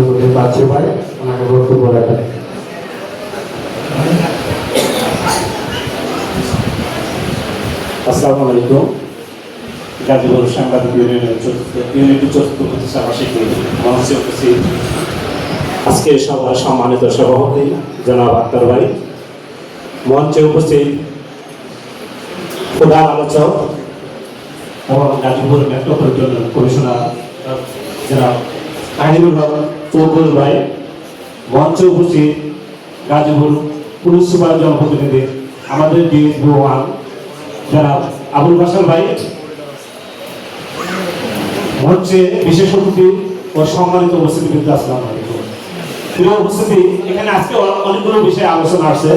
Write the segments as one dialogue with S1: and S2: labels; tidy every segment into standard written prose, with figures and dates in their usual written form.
S1: উপস্থিত বাচ্চু ভাই ওনাকে বক্তব্য রাখেন।
S2: আসসালামু আলাইকুম। গাজীপুর সাংবাদিক ইউনিটি চতুর্থ প্রতিষ্ঠা বার্ষিকী মঞ্চে উপস্থিত আজকে সভার সম্মানিত সভাপতি জনাব আক্তার ভাই, মঞ্চে উপস্থিত প্রধান আলোচক এবং গাজীপুর মেট্রোপলিটন কমিশনার জনাব কাহিনুর চৌধুরী ভাই, মঞ্চে উপস্থিত গাজীপুর পুলিশ সুপার জনপ্রতিনিধি আমাদের ডিএসপি 1 জনাব আবুল বাশার ভাই, মঞ্চে বিশেষ অতিথি ও সম্মানিত উপস্থিতি বৃন্দ, আসসালামু আলাইকুম। প্রিয় উপস্থিতি, এখানে আজকে অনেকগুলো বিষয়ে আলোচনা আছে,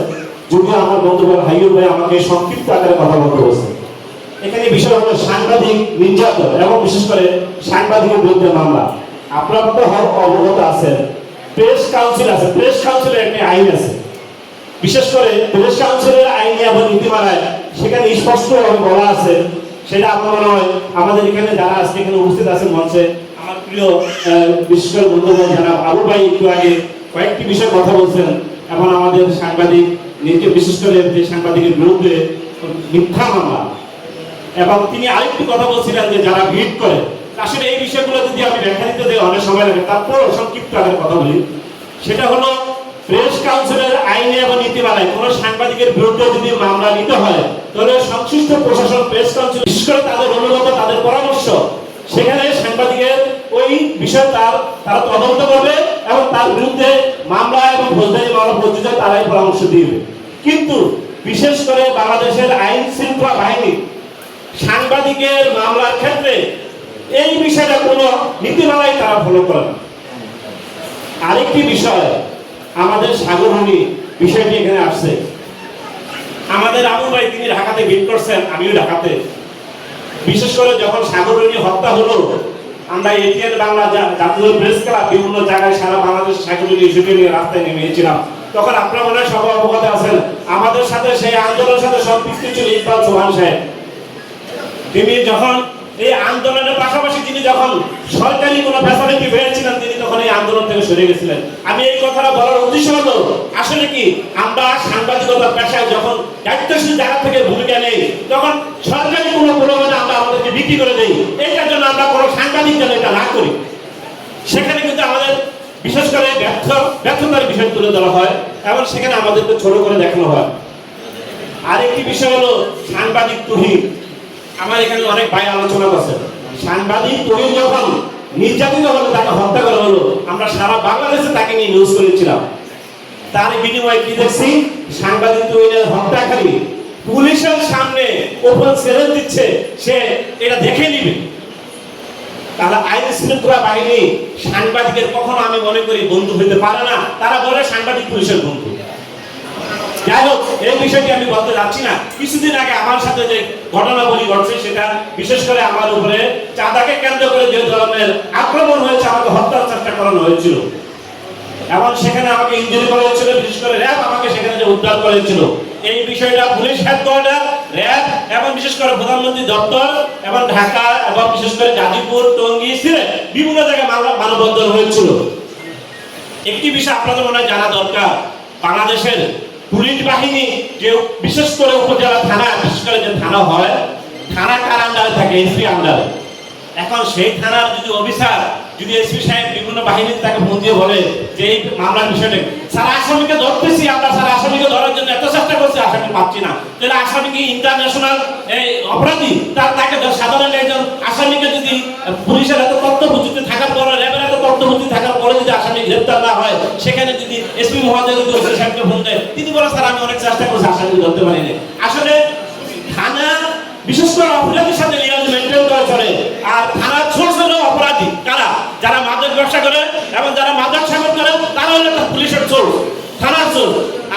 S2: যদিও আমার বন্ধু হাইয়ুর ভাই আমাকে সংক্ষিপ্ত আকারে কথা বলতে বলছে। এখানে বিষয় হলো সাংবাদিক নির্যাতন এবং বিশেষ করে সাংবাদিকের বিরুদ্ধে মামলা। আপনারা তো অবগত আছেন, প্রেস কাউন্সিল আছে, প্রেস কাউন্সিলের একটি আইন আছে। বিশেষ করে প্রেস কাউন্সিলের আইনে এবং নীতিমালায় সেখানে স্পষ্টভাবে বলা আছে, সেটা আমার মনে হয় আমাদের এখানে যারা আজকে এখানে উপস্থিত আছেন মঞ্চে, আমার প্রিয় বিশেষ করে বন্ধু জানাব আবু ভাই একটু আগে কয়েকটি বিষয়ে কথা বলছেন, এবং আমাদের সাংবাদিক নীতি বিশেষ করে যে সাংবাদিকের বিরুদ্ধে মিথ্যা মামলা, এবং তিনি আরেকটি কথা বলছিলেন যে যারা ভিড় করে। আসলে এই বিষয়গুলো যদি আমি ব্যাখ্যা দিতে যাই অনেক সময় লাগে, তারপরও সংক্ষিপ্ত আকারে কথা বলি। সেটা হলো প্রেস কাউন্সিলের আইনে এবং নীতিমালায় কোন সাংবাদিকের বিরুদ্ধে যদি মামলা নিতে হয়, তাহলে সংশ্লিষ্ট প্রশাসন প্রেস কাউন্সিল বিশেষ করে তাদের অনুমোদন, তাদের পরামর্শ, সেখানে সাংবাদিকের ওই বিষয় তারা তদন্ত করবে এবং তার বিরুদ্ধে মামলা এবং ফৌজদারি মামলা প্রযোজ্য তারাই পরামর্শ দিবে। কিন্তু বিশেষ করে বাংলাদেশের আইন শৃঙ্খলা বাহিনী সাংবাদিকের মামলার ক্ষেত্রে এই বিষয়টা কোনো নীতিমালায় তারা ফলো করে না। আরেকটি বিষয়, আমাদের সাগরহানি বিষয়টি এখানে আসছে। আমাদের আবু ভাই তিনি ঢাকাতে ভিড় করছেন, আমিও ঢাকাতে। বিশেষ করে যখন সাগরহানি হত্যা হলো, আমরা এটিএন বাংলা জাতীয় প্রেস ক্লাব বিভিন্ন জায়গায় সারা বাংলাদেশ সাগরহানি ইস্যুকে নিয়ে রাস্তায় নেমেছিলাম। তখন আপনারা মনে হয় সবাই অবগত আছেন, আমাদের সাথে সেই আন্দোলনের সাথে সম্পৃক্ত ছিল ইকবাল চৌহান সাহেব। তিনি যখন এই আন্দোলনের পাশাপাশি তিনি যখন সরকারি কোনো ফ্যাসিলিটি পেয়েছিলেন, তিনি তখন এই আন্দোলন থেকে সরে গেছিলেন। আমি এই কথাটা বলার উদ্দেশ্য হলো, আসলে কি আমরা সাংবাদিকতা পেশায় যখন দায়িত্বশীল জায়গা থেকে ভূমিকা নেই, তখন সরকারি কোনো প্রলোভনে আমরা আমাদেরকে বিক্রি করে দেই। এইটার জন্য আমরা কোনো সাংবাদিক যেন এটা না করি, সেখানে কিন্তু আমাদের বিশেষ করে ব্যর্থতার বিষয় তুলে ধরা হয় এবং সেখানে আমাদেরকে ছোট করে দেখানো হয়। আরেকটি বিষয় হলো সাংবাদিক তুহিন। আমার এখানে অনেক ভাই আলোচনা করছে, সাংবাদিক তুহিন যখন নির্যাতিত হলো, তাকে হত্যা করা হলো, আমরা সারা বাংলাদেশে তাকে নিয়ে নিউজ করেছিলাম। তার বিনিময়ে কি দেখছি, সাংবাদিক তুহিনের হত্যাকারী পুলিশের সামনে ওপেন চ্যালেঞ্জ দিচ্ছে, সে এটা দেখে নিবে। তাহলে আইন শৃঙ্খলা বাহিনী সাংবাদিকের কখনো আমি মনে করি বন্ধু হইতে পারে না, তারা বলে সাংবাদিক পুলিশের বন্ধু। যাই হোক, এই বিষয়টি আমি বলতে যাচ্ছি না। কিছুদিন আগে আমার সাথে যে ঘটনাবলী ঘটছে, সেটা বিশেষ করে আমার উপরে চাঁদাকে কেন্দ্র করে যে ধরনের আক্রমণ হয়েছে, আমাকে হত্যার চেষ্টা করানো হয়েছিল এবং সেখানে আমাকে ইনজুরি করা হয়েছিল। বিশেষ করে র্যাব আমাকে সেখানে যে উদ্ধার করেছিল, এই বিষয়টা পুলিশ হেডকোয়ার্টার, র্যাব এবং বিশেষ করে প্রধানমন্ত্রী দপ্তর এবং ঢাকা এবং বিশেষ করে গাজীপুর, টঙ্গী, সিলেট বিভিন্ন জায়গায় মানববন্ধন হয়েছিল। একটি বিষয় আপনাদের মনে হয় জানা দরকার, বাংলাদেশের পুলিশ বাহিনী যে বিশেষ করে উপজেলা থানা, বিশেষ করে যে থানা হয়, থানা কার আন্ডারে থাকে? এসপি আন্ডারে। এখন সেই থানার যদি অফিসার যদি এসপি সাহেব বিভিন্ন বাহিনী তাকে ফোন দিয়ে বলে যে এই মামলার বিষয়টা, স্যার আসামিকে ধরতেছি আমরা, স্যার আসামিকে ধরার জন্য এত চেষ্টা করছি, আসামি পাচ্ছি না, তাহলে আসামি কি ইন্টারন্যাশনাল অপরাধী? তাকে সাধারণ একজন আসামিকে যদি পুলিশের এত তথ্যপ্রযুক্তি থাকার পরে, র্যাবের এত তথ্যপ্রযুক্তি থাকার পরে যদি আসামি গ্রেপ্তার না হয়, সেখানে যদি এসপি মহোদয় যদি ওসি সাহেবকে ফোন দেয়, তিনি বলে স্যার আমি অনেক চেষ্টা করছি, আসামি ধরতে পারিনি। আসলে থানা বিশেষ করে অপরাধীর সাথে লিয়াজ মেনটেন করে চলে, আর থানার ছোট ছোট অপরাধী কারা? যারা মাদক ব্যবসা করে এবং যারা মাদক সাগর করে, তারা হলো পুলিশের চোর, থানার চোর।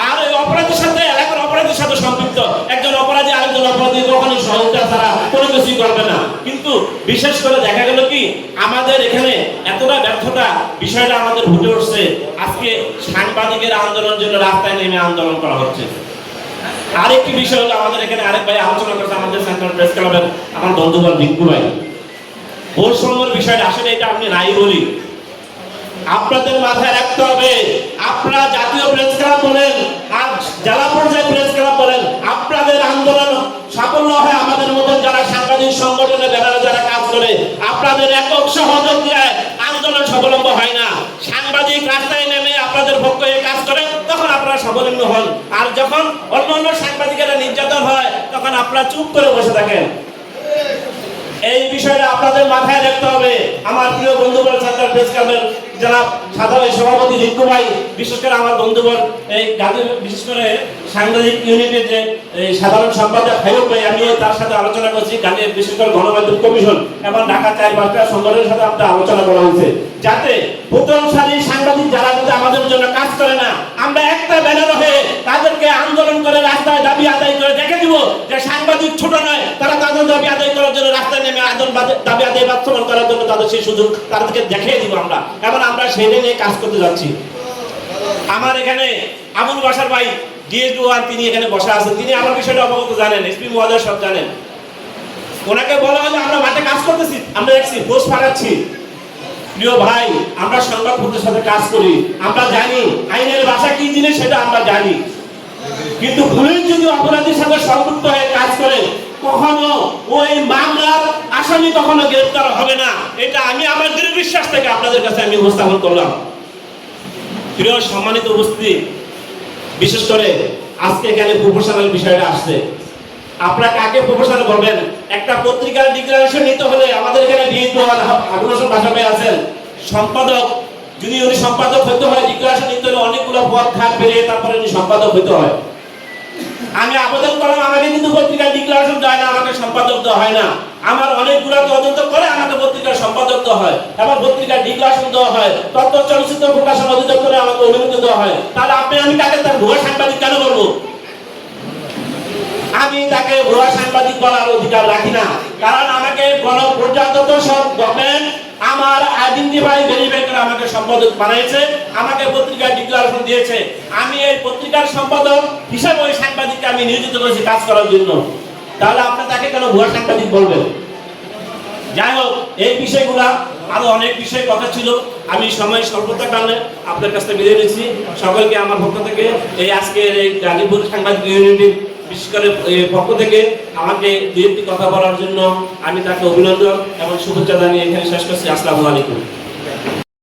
S2: আর ওই অপরাধীর সাথে, এলাকার অপরাধীর সাথে সম্পৃক্ত একজন অপরাধী আরেকজন অপরাধী কখনোই সহযোগিতা ছাড়া কোনো কিছুই করবে না। কিন্তু বিশেষ করে দেখা গেল কি, আমাদের এখানে এতটা ব্যর্থতা বিষয়টা আমাদের ফুটে উঠছে, আজকে সাংবাদিকের আন্দোলনের জন্য রাস্তায় নেমে আন্দোলন করা হচ্ছে। আরেকটি বিষয় হলো, আমাদের এখানে আরেক ভাই আলোচনা করছে, আমাদের সেন্ট্রাল প্রেস ক্লাবের আমার বন্ধুবর ভিক্ষু ভাই, বৈষম্যের বিষয়টা। আসলে এটা আপনি নাই বলি, আপনাদের মাথায় রাখতে হবে, আপনারা জাতীয় প্রেস ক্লাব বলেন আর জেলা পর্যায়ে প্রেস ক্লাব বলেন, আপনাদের আন্দোলন সাফল্য হয় আমাদের মতো যারা সাংবাদিক সংগঠনে যারা কাজ করে, আপনাদের একক সহযোগিতায় আন্দোলন স্বাবলম্ব হয় না। সাংবাদিক রাস্তায় নেমে আপনাদের পক্ষে কাজ করে, তখন আপনারা স্বাবলম্ব হন। আর যখন অন্য সাংবাদিকেরা নির্যাতন হয়, তখন আপনারা চুপ করে বসে থাকেন। এই বিষয়টা আপনাদের মাথায় রাখতে হবে। আমার প্রিয় বন্ধুবর ছাত্র প্রেস ক্লাবের যারা সাধারণ সভাপতি রিঙ্কু ভাই, বিশেষ করে আমার বন্ধুবর এই গাজী, বিশেষ করে সাংবাদিক ইউনিটের যে সাধারণ সম্পাদক হাইয়ুব ভাই, আমিও তার সাথে আলোচনা করছি। গাজী বিশেষ করে গণমাধ্যম কমিশন এবং ঢাকা 4-5টা সংগঠনের সাথে আপনার আলোচনা করা হয়েছে, যাতে প্রতিষ্ঠানের সাংবাদিক যারা যদি আমাদের জন্য কাজ করে না, আমরা একটা ব্যানার হয়ে তাদেরকে আন্দোলন করে রাস্তায় দাবি আদায় করে দেখে দিব যে সাংবাদিক ছোট নয়, তারা তাদের দাবি আদায় করার জন্য রাস্তায় নেমে দাবি আদায় বাস্তবায়ন করার জন্য তাদের সেই সুযোগ তাদেরকে দেখিয়ে দিব আমরা, এবং আমরা সেটা নিয়ে কাজ করতে যাচ্ছি। আমার এখানে আবুল বাশার ভাই ডিএস1 তিনি এখানে বসা আছেন, তিনি আমার বিষয়টা অবগত জানেন, এসপি মহোদয় সব জানেন। ওনাকে বলা হলো আমরা মাঠে কাজ করতেছি, আমরা দেখছি পোস্ট পাঠাচ্ছি। প্রিয় ভাই, আমরা সংবাদপত্রের সাথে কাজ করি, আমরা জানি আইনের ভাষা কি জিনিস সেটা আমরা জানি, কিন্তু পুলিশ যদি অপরাধীর সাথে সম্পৃক্ত হয়ে কাজ করে, কখনো ওই মামলার আসামি কখনো গ্রেফতার হবে না। এটা আমি আমার দৃঢ় বিশ্বাস থেকে আপনাদের কাছে আমি উপস্থাপন করলাম। প্রিয় সম্মানিত উপস্থিতি, বিশেষ করে আজকে এখানে প্রফেশনাল বিষয়টা আসছে, আপনারা কাকে প্রফেশনাল বলবেন? একটা পত্রিকার ডিক্লারেশন নিতে হলে আমাদের এখানে আবুল হাসান বাশা ভাই আছেন সম্পাদক, যদি উনি সম্পাদক হতে হয়, ডিক্লারেশন নিতে হলে অনেকগুলো পদ খাত পেরিয়ে তারপরে উনি সম্পাদক হতে হয়। আমি আবেদন করলাম, আমাকে কিন্তু পত্রিকার ডিক্লারেশন দেয় না, আমাকে সম্পাদক দেওয়া হয় না। আমার অনেকগুলো তদন্ত করে আমাকে পত্রিকার সম্পাদক দেওয়া হয় এবং পত্রিকার ডিক্লারেশন দেওয়া হয়, তথ্য চলচ্চিত্র প্রকাশন অধিদপ্তরে আমাকে অনুমতি দেওয়া হয়। তাহলে আমি তাকে তার ভুয়া সাংবাদিক কেন বলবো? আমি তাকে ভুয়া সাংবাদিক বলার অধিকার রাখি না, কারণ আমাকে পর্যাপ্ত সব ডকুমেন্ট আমার আইডেন্টিফাই ভেরিফাই করে আমাকে সম্পাদক বানিয়েছে, আমাকে পত্রিকার ডিক্লারেশন দিয়েছে। আমি এই পত্রিকার সম্পাদক হিসাবে ওই সাংবাদিককে আমি নিয়োজিত করেছি কাজ করার জন্য। তাহলে আপনি তাকে কেন ভুয়া সাংবাদিক বলবেন? যাই হোক, এই বিষয়গুলা আরো অনেক বিষয় কথা ছিল, আমি সময় স্বল্পতার কারণে আপনার কাছ থেকে বিদায় নিচ্ছি। সকলকে আমার পক্ষ থেকে এই আজকের এই গাজীপুর সাংবাদিক ইউনিটি বিশেষ করে পক্ষ থেকে আমাকে দুই একটি কথা বলার জন্য আমি তাকে অভিনন্দন এবং শুভেচ্ছা জানিয়ে এখানে শেষ করছি। আসসালামু আলাইকুম।